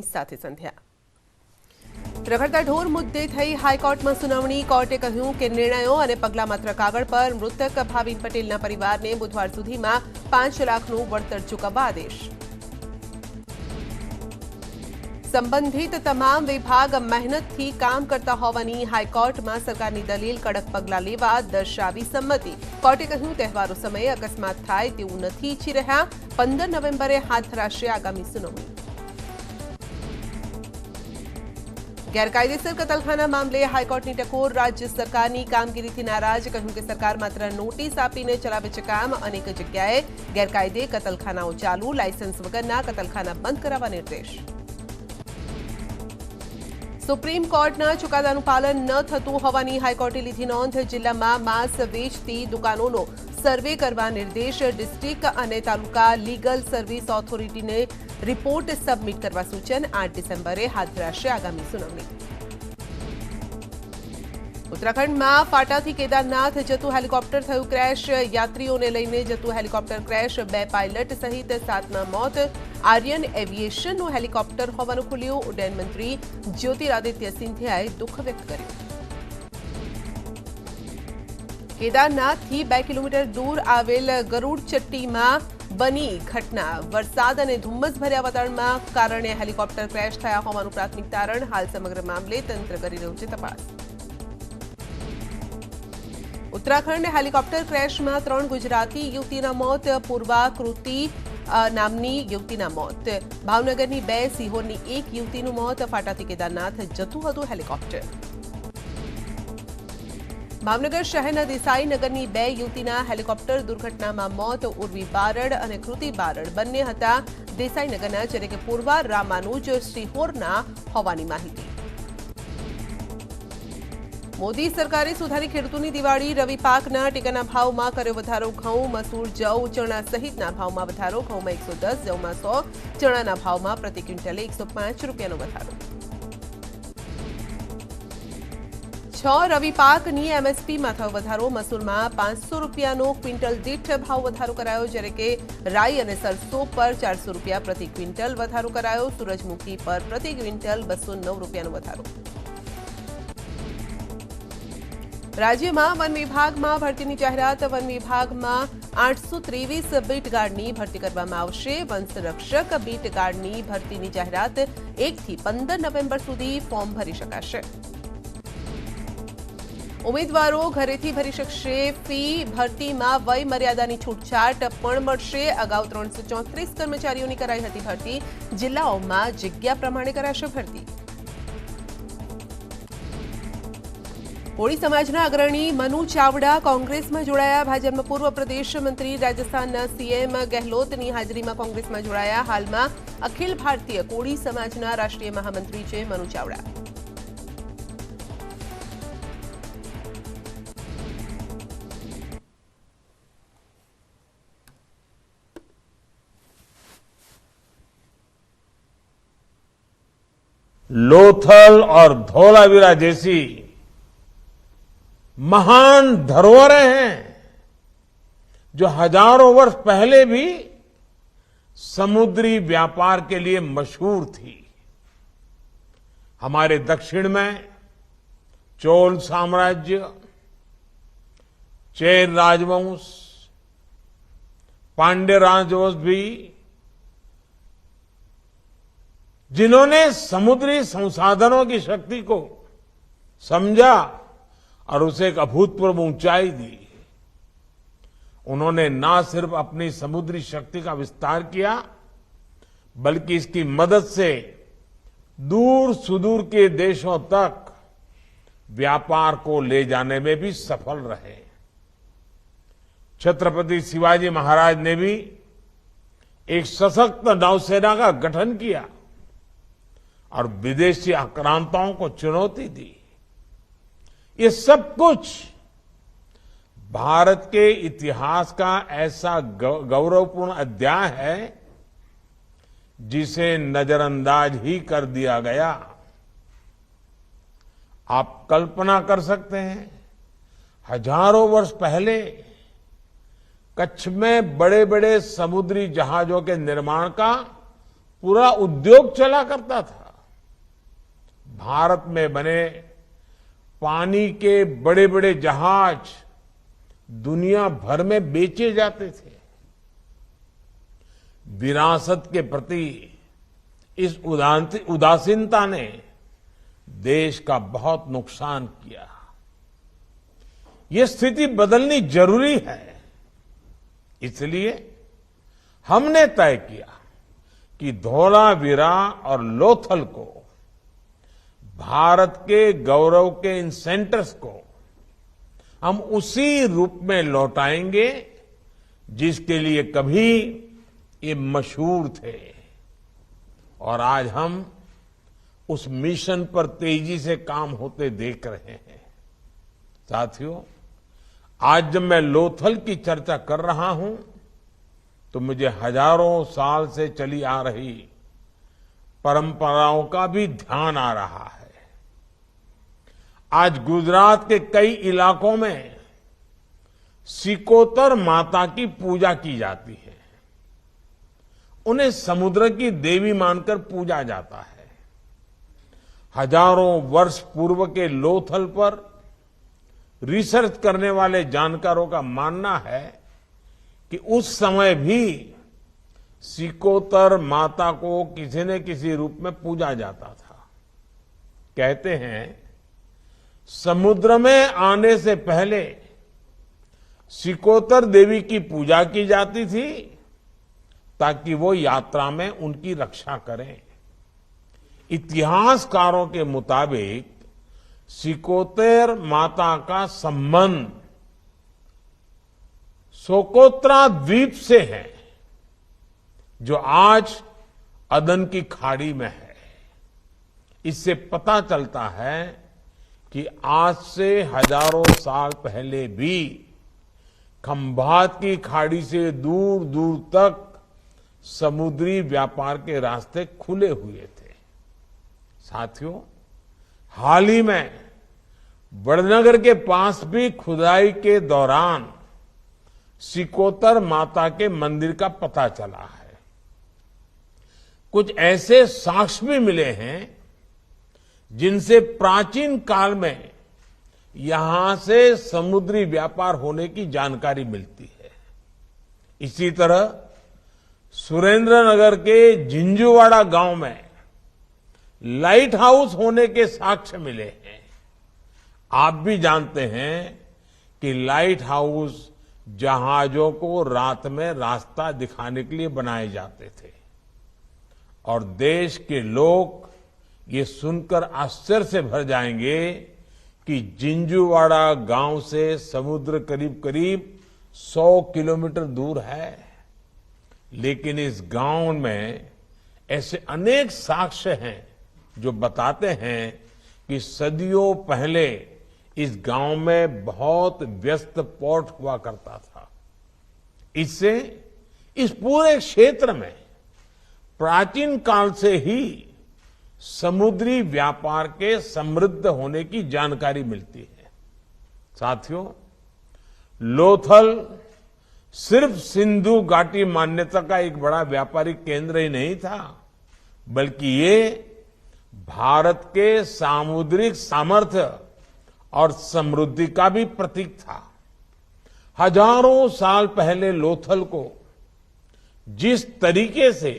સાથે સંધ્યા રખડતા ઢોર મુદ્દે થઈ હાઈકોર્ટમાં સુનાવણી। કોર્ટે કહ્યું કે નિર્ણયો અને પગલાં માત્ર કાગળ પર। મૃતક ભાવિન પટેલના પરિવારને બુધવાર સુધીમાં 5 લાખનું વળતર ચૂકવવા આદેશ। સંબંધિત તમામ વિભાગ મહેનતથી કામ કરતા હોવાની હાઈકોર્ટમાં સરકારની દલીલ। કડક પગલાં લેવા દર્શાવી સંમતિ। કોર્ટે કહ્યું તહેવારો સમયે અકસ્માત થાય તેવું નથી ઈચ્છી રહ્યા। 15 નવેમ્બરે હાથ ધરાશે આગામી સુનાવણી। गैरकायदेसर कतलखाना मामले हाईकोर्टनी टकोर। राज्य सरकारनी कामगीरीथी नाराज। कह્યું કે સરકાર માત્ર નોટિસ આપીને ચલાવે છે કામ। અનેક જગ્યાએ ગેરકાયદે કતલખાનાઓ ચાલુ। લાયસન્સ વગરના કતલખાના બંધ કરાવવા નિર્દેશ। સુપ્રીમ કોર્ટના ચુકાદાનું પાલન ન થતું હોવાની હાઈકોર્ટે લીધી નોંધ। જિલ્લામાં માંસ વેચતી દુકાનોનો સર્વે કરવા નિર્દેશ। ડિસ્ટ્રિક્ટ અને તાલુકા લીગલ સર્વિસ ઓથોરિટીને रिपोर्ट सबमिट करवा सूचन। 8 डिसेम्बरे हाथ धराशे आगामी सुनावणी। उत्तराखंड में फाटाथी केदारनाथ जतु हेलिकॉप्टर थयुं क्रेश। यात्रीओने लईने जतु हेलिकॉप्टर क्रेश। 2 पायलट सहित 7 मौत। आर्यन एविएशनનું हेलिकॉप्टर होવાનું ખુલ્યું। ઉડ્ડયન મંત્રી જ્યોતિરાદિત્ય સિંધિયાએ દુઃખ વ્યક્ત કર્યું। કેદારનાથથી 2 કિલોમીટર दूर आवेल गरुड़चट्टीમાં बनी घटना। वरसाद અને ધુમ્મસભર્યા વાતાવરણમાં કારણે હેલિકોપ્ટર ક્રેશ થયા હોવાનું પ્રાથમિક તારણ। હાલ સમગ્ર મામલે તંત્ર કરી રહ્યું છે તપાસ। ઉત્તરાખંડ હેલિકોપ્ટર ક્રેશમાં 3 ગુજરાતી યુવતીના મોત। પૂર્વા કૃતિ નામની યુવતીના મોત। ભાવનગરની 2, સિહોરની 1 યુવતીનું મોત। ફાટાથી કેદારનાથ જતું હતું હેલિકોપ્ટર। ભાવનગર શહેરના દેસાઈ નગરની 2 યુવતીના હેલિકોપ્ટર દુર્ઘટનામાં મોત। ઉર્વી બારડ અને કૃતિ બારડ બંને હતા દેસાઈ નગરના, જ્યારે કે પૂર્વા રામાનુજ સિહોરના હોવાની માહિતી। મોદી સરકારે સુધારી ખેડૂતોની દિવાળી। રવિ પાકના ટેકાના ભાવમાં કર્યો વધારો। ઘઉં, મસૂર, જવ, ચણા સહિતના ભાવમાં વધારો। ઘઉંમાં 110, જવમાં 100, ચણાના ભાવમાં પ્રતિ ક્વિન્ટલે 105 રૂપિયાનો વધારો। 6 રવિ પાકની એમએસપીમાં થયો વધારો। મસૂરમાં 500 રૂપિયાનો ક્વિન્ટલ દીઠ ભાવ વધારો કરાયો, જ્યારે કે રાઈ અને સરસો પર 400 રૂપિયા પ્રતિ ક્વિન્ટલ વધારો કરાયો। સૂરજમુખી પર પ્રતિ ક્વિન્ટલ 209 રૂપિયાનો વધારો। રાજ્યમાં વન વિભાગમાં ભરતીની જાહેરાત। વન વિભાગમાં 823 બીટગાર્ડની ભરતી કરવામાં આવશે। વન સંરક્ષક બીટગાર્ડની ભરતીની જાહેરાત 1 થી 15 નવેમ્બર સુધી ફોર્મ ભરી શકાશે। ઉમેદવારો ઘરેથી ભરી શકશે ફી। ભરતીમાં વય મર્યાદાની છૂટછાટ પણ મળશે। અગાઉ 334 કર્મચારીઓની કરાઈ હતી ભરતી। જિલ્લાઓમાં જગ્યા પ્રમાણે કરાશે ભરતી। કોળી સમાજના અગ્રણી મનુ ચાવડા કોંગ્રેસમાં જોડાયા। ભાજપના પૂર્વ પ્રદેશ મંત્રી રાજસ્થાનના સીએમ ગેહલોતની હાજરીમાં કોંગ્રેસમાં જોડાયા। હાલમાં અખિલ ભારતીય કોળી સમાજના રાષ્ટ્રીય મહામંત્રી છે મનુ ચાવડા। लोथल और धौलावीरा जैसी महान धरोहरें हैं जो हजारों वर्ष पहले भी समुद्री व्यापार के लिए मशहूर थी। हमारे दक्षिण में चोल साम्राज्य, चेर राजवंश, पांड्य राजवंश भी, जिन्होंने समुद्री संसाधनों की शक्ति को समझा और उसे एक अभूतपूर्व ऊंचाई दी। उन्होंने न सिर्फ अपनी समुद्री शक्ति का विस्तार किया, बल्कि इसकी मदद से दूर सुदूर के देशों तक व्यापार को ले जाने में भी सफल रहे। छत्रपति शिवाजी महाराज ने भी एक सशक्त नौसेना का गठन किया और विदेशी आक्रांताओं को चुनौती दी। ये सब कुछ भारत के इतिहास का ऐसा गौरवपूर्ण अध्याय है जिसे नजरअंदाज ही कर दिया गया। आप कल्पना कर सकते हैं, हजारों वर्ष पहले कच्छ में बड़े बड़े समुद्री जहाजों के निर्माण का पूरा उद्योग चला करता था। भारत में बने पानी के बड़े बड़े जहाज दुनिया भर में बेचे जाते थे। विरासत के प्रति इस उदासीनता ने देश का बहुत नुकसान किया। ये स्थिति बदलनी जरूरी है। इसलिए हमने तय किया कि धौलावीरा और लोथल को, भारत के गौरव के इन सेंटर्स को हम उसी रूप में लौटाएंगे जिसके लिए कभी ये मशहूर थे। और आज हम उस मिशन पर तेजी से काम होते देख रहे हैं। साथियों, आज जब मैं लोथल की चर्चा कर रहा हूं तो मुझे हजारों साल से चली आ रही परंपराओं का भी ध्यान आ रहा है। आज गुजरात के कई इलाकों में सिकोतर माता की पूजा की जाती है। उन्हें समुद्र की देवी मानकर पूजा जाता है। हजारों वर्ष पूर्व के लोथल पर रिसर्च करने वाले जानकारों का मानना है कि उस समय भी सिकोतर माता को किसी न किसी रूप में पूजा जाता था। कहते हैं समुद्र में आने से पहले सिकोतर देवी की पूजा की जाती थी ताकि वो यात्रा में उनकी रक्षा करें। इतिहासकारों के मुताबिक सिकोतर माता का संबंध सोकोत्रा द्वीप से है जो आज अदन की खाड़ी में है। इससे पता चलता है कि आज से हजारों साल पहले भी खंभात की खाड़ी से दूर दूर तक समुद्री व्यापार के रास्ते खुले हुए थे। साथियों, हाल ही में वडनगर के पास भी खुदाई के दौरान सिकोतर माता के मंदिर का पता चला है। कुछ ऐसे साक्ष्य भी मिले हैं जिनसे प्राचीन काल में यहां से समुद्री व्यापार होने की जानकारी मिलती है। इसी तरह सुरेंद्रनगर के जिंजूवाड़ा गांव में लाइट हाउस होने के साक्ष्य मिले हैं। आप भी जानते हैं कि लाइट हाउस जहाजों को रात में रास्ता दिखाने के लिए बनाए जाते थे। और देश के लोग ये सुनकर आश्चर्य से भर जाएंगे कि जिंजूवाड़ा गांव से समुद्र करीब करीब 100 किलोमीटर दूर है। लेकिन इस गांव में ऐसे अनेक साक्ष्य हैं जो बताते हैं कि सदियों पहले इस गांव में बहुत व्यस्त पोर्ट हुआ करता था। इससे इस पूरे क्षेत्र में प्राचीन काल से ही समुद्री व्यापार के समृद्ध होने की जानकारी मिलती है। साथियों, लोथल सिर्फ सिंधु घाटी मान्यता का एक बड़ा व्यापारिक केंद्र ही नहीं था, बल्कि ये भारत के सामुद्रिक सामर्थ्य और समृद्धि का भी प्रतीक था। हजारों साल पहले लोथल को जिस तरीके से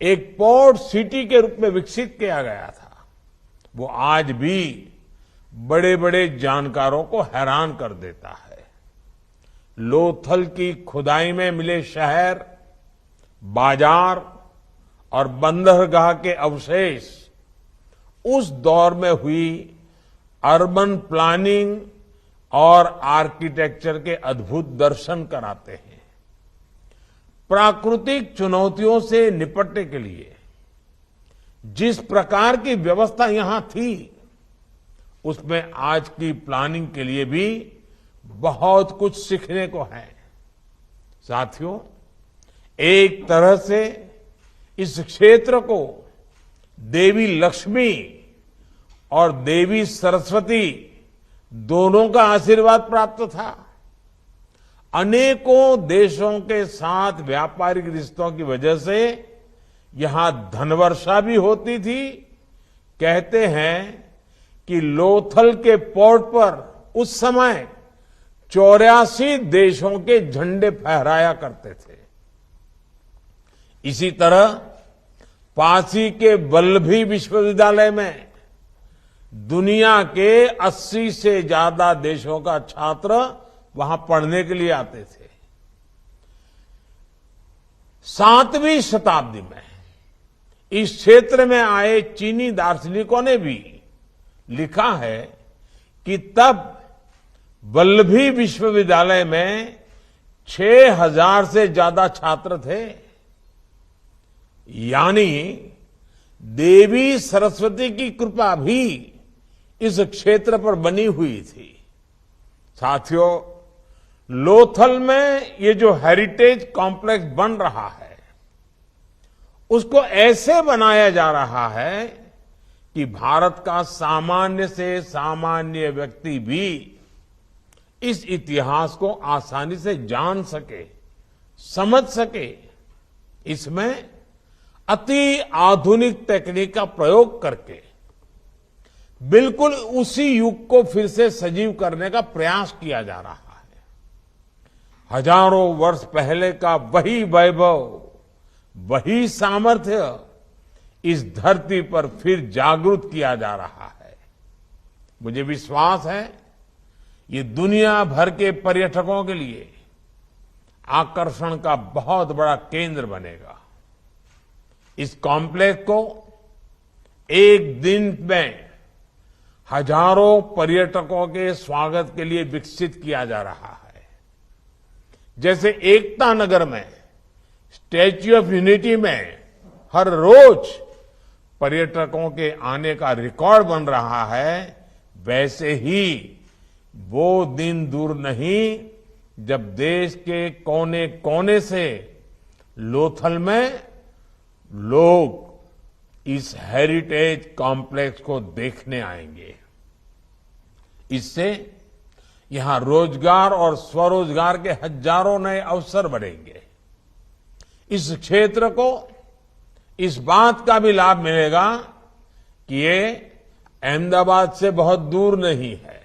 एक पोर्ट सिटी के रूप में विकसित किया गया था, वो आज भी बड़े बड़े जानकारों को हैरान कर देता है। लोथल की खुदाई में मिले शहर, बाजार और बंदरगाह के अवशेष उस दौर में हुई अर्बन प्लानिंग और आर्किटेक्चर के अद्भुत दर्शन कराते हैं। प्राकृतिक चुनौतियों से निपटने के लिए जिस प्रकार की व्यवस्था यहां थी, उसमें आज की प्लानिंग के लिए भी बहुत कुछ सीखने को है। साथियों, एक तरह से इस क्षेत्र को देवी लक्ष्मी और देवी सरस्वती दोनों का आशीर्वाद प्राप्त था। अनेकों देशों के साथ व्यापारिक रिश्तों की वजह से यहां धनवर्षा भी होती थी। कहते हैं कि लोथल के पोर्ट पर उस समय 84 देशों के झंडे फहराया करते थे। इसी तरह पासी के वल्लभी विश्वविद्यालय में दुनिया के 80 से ज्यादा देशों का छात्र वहां पढ़ने के लिए आते थे। 7वीं शताब्दी में इस क्षेत्र में आए चीनी दार्शनिकों ने भी लिखा है कि तब वल्लभी विश्वविद्यालय में 6000 से ज्यादा छात्र थे। यानी देवी सरस्वती की कृपा भी इस क्षेत्र पर बनी हुई थी। साथियों, लोथल में ये जो हेरिटेज कॉम्प्लेक्स बन रहा है, उसको ऐसे बनाया जा रहा है कि भारत का सामान्य से सामान्य व्यक्ति भी इस इतिहास को आसानी से जान सके, समझ सके। इसमें अति आधुनिक तकनीक का प्रयोग करके बिल्कुल उसी युग को फिर से सजीव करने का प्रयास किया जा रहा है। हजारों वर्ष पहले का वही वैभव, वही सामर्थ्य इस धरती पर फिर जागृत किया जा रहा है। मुझे विश्वास है ये दुनिया भर के पर्यटकों के लिए आकर्षण का बहुत बड़ा केंद्र बनेगा। इस कॉम्प्लेक्स को एक दिन में हजारों पर्यटकों के स्वागत के लिए विकसित किया जा रहा है। जैसे एकता नगर में स्टैच्यू ऑफ यूनिटी में हर रोज पर्यटकों के आने का रिकॉर्ड बन रहा है, वैसे ही वो दिन दूर नहीं जब देश के कोने कोने से लोथल में लोग इस हेरिटेज कॉम्प्लेक्स को देखने आएंगे। इससे यहां रोजगार और स्वरोजगार के हजारों नए अवसर बढ़ेंगे। इस क्षेत्र को इस बात का भी लाभ मिलेगा कि ये अहमदाबाद से बहुत दूर नहीं है।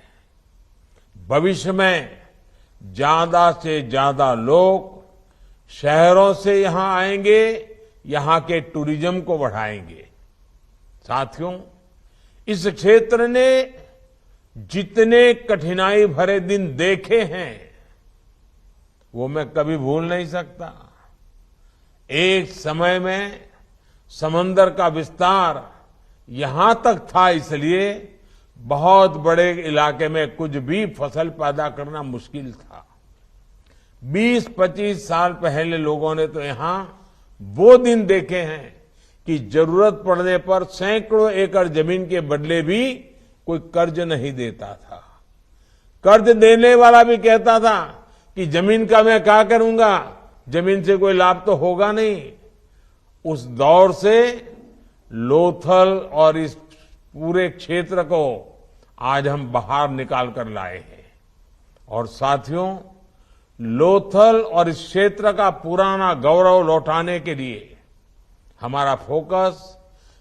भविष्य में ज्यादा से ज्यादा लोग शहरों से यहां आएंगे, यहां के टूरिज्म को बढ़ाएंगे। साथियों, इस क्षेत्र ने जितने कठिनाई भरे दिन देखे हैं वो मैं कभी भूल नहीं सकता। एक समय में समंदर का विस्तार यहां तक था, इसलिए बहुत बड़े इलाके में कुछ भी फसल पैदा करना मुश्किल था। 20-25 साल पहले लोगों ने तो यहां वो दिन देखे हैं कि जरूरत पड़ने पर सैकड़ों एकड़ जमीन के बदले भी कोई कर्ज नहीं देता था। कर्ज देने वाला भी कहता था कि जमीन का मैं क्या करूंगा, जमीन से कोई लाभ तो होगा नहीं। उस दौर से लोथल और इस पूरे क्षेत्र को आज हम बाहर निकाल कर लाए हैं। और साथियों, लोथल और इस क्षेत्र का पुराना गौरव लौटाने के लिए हमारा फोकस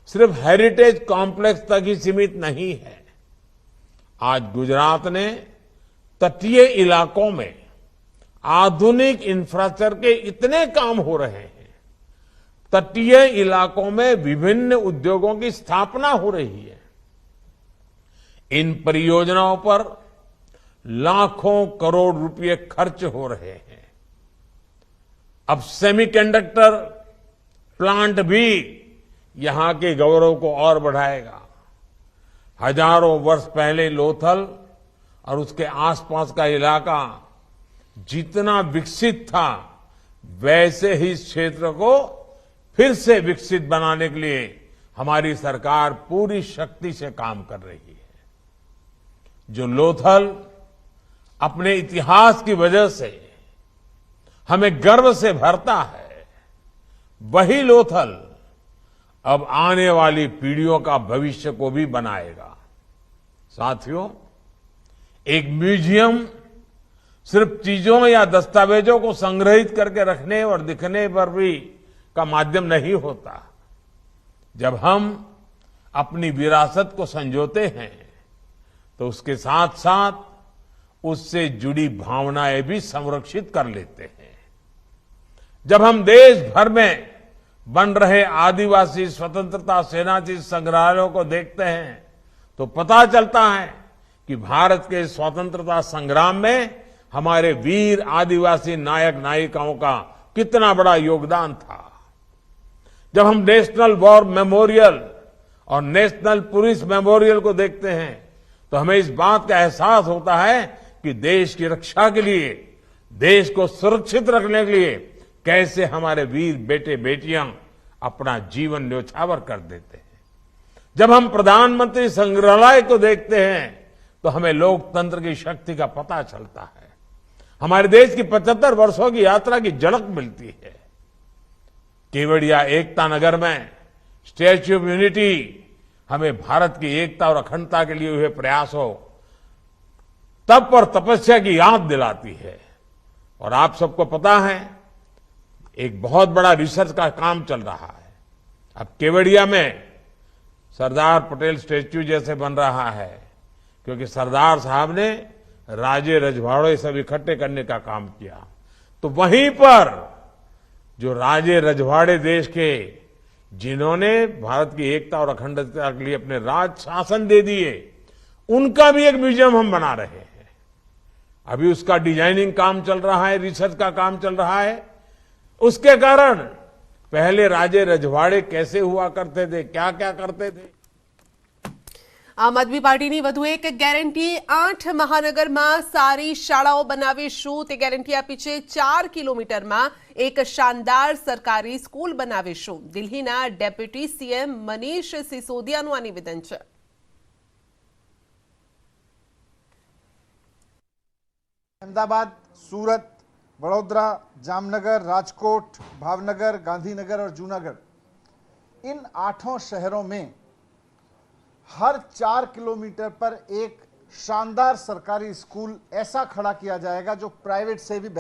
सिर्फ हेरिटेज कॉम्प्लेक्स तक ही सीमित नहीं है। आज गुजरात ने तटीय इलाकों में आधुनिक इंफ्रास्ट्रक्चर के इतने काम हो रहे हैं, तटीय इलाकों में विभिन्न उद्योगों की स्थापना हो रही है। इन परियोजनाओं पर लाखों करोड़ रुपए खर्च हो रहे हैं। अब सेमीकंडक्टर प्लांट भी यहां के गौरव को और बढ़ाएगा। हजारों वर्ष पहले लोथल और उसके आसपास का इलाका जितना विकसित था, वैसे ही इस क्षेत्र को फिर से विकसित बनाने के लिए हमारी सरकार पूरी शक्ति से काम कर रही है। जो लोथल अपने इतिहास की वजह से हमें गर्व से भरता है, वही लोथल अब आने वाली पीढ़ियों का भविष्य को भी बनाएगा। साथियों, एक म्यूजियम सिर्फ चीजों या दस्तावेजों को संग्रहित करके रखने और दिखने पर भी का माध्यम नहीं होता। जब हम अपनी विरासत को संजोते हैं तो उसके साथ साथ उससे जुड़ी भावनाएं भी संरक्षित कर लेते हैं। जब हम देश भर में बन रहे आदिवासी स्वतंत्रता सेनानी संग्रहालयों को देखते हैं तो पता चलता है कि भारत के स्वतंत्रता संग्राम में हमारे वीर आदिवासी नायक नायिकाओं का कितना बड़ा योगदान था। जब हम नेशनल वॉर मेमोरियल और नेशनल पुलिस मेमोरियल को देखते हैं तो हमें इस बात का एहसास होता है कि देश की रक्षा के लिए, देश को सुरक्षित रखने के लिए कैसे हमारे वीर बेटे बेटियां अपना जीवन न्योछावर कर देते हैं। जब हम प्रधानमंत्री संग्रहालय को देखते हैं तो हमें लोकतंत्र की शक्ति का पता चलता है। हमारे देश की 75 वर्षों की यात्रा की झलक मिलती है। केवड़िया एकता नगर में स्टैच्यू ऑफ यूनिटी हमें भारत की एकता और अखंडता के लिए हुए प्रयासों, तप और तपस्या की याद दिलाती है। और आप सबको पता है, एक बहुत बड़ा रिसर्च का काम चल रहा है। अब केवड़िया में सरदार पटेल स्टैच्यू जैसे बन रहा है, क्योंकि सरदार साहब ने राजे रजवाड़े सब इकट्ठे करने का काम किया। तो वहीं पर जो राजे रजवाड़े देश के, जिन्होंने भारत की एकता और अखंडता के लिए अपने राज शासन दे दिए, उनका भी एक म्यूजियम हम बना रहे हैं। अभी उसका डिजाइनिंग काम चल रहा है, रिसर्च का काम चल रहा है। उसके कारण पहले राजे रजवाड़े कैसे हुआ करते थे, क्या क्या करते थे। આમ આદમી પાર્ટીની વધુ એક ગેરંટી, 8 મહાનગરમાં સારી શાળાઓ બનાવીશું તે ગેરંટી આપી છે। 4 કિલોમીટરમાં એક શાનદાર સરકારી સ્કૂલ બનાવીશું। દિલ્હીના ડેપ્યુટી સીએમ મનીષ સિસોદિયાનું આ નિવેદન છે। अहमदाबाद, सूरत, वडोदरा, जामनगर, राजकोट, भावनगर, गांधीनगर और जूनागढ़, इन 8 शहरों में हर 4 किलोमीटर पर एक शानदार सरकारी स्कूल ऐसा खड़ा किया जाएगा जो प्राइवेट से भी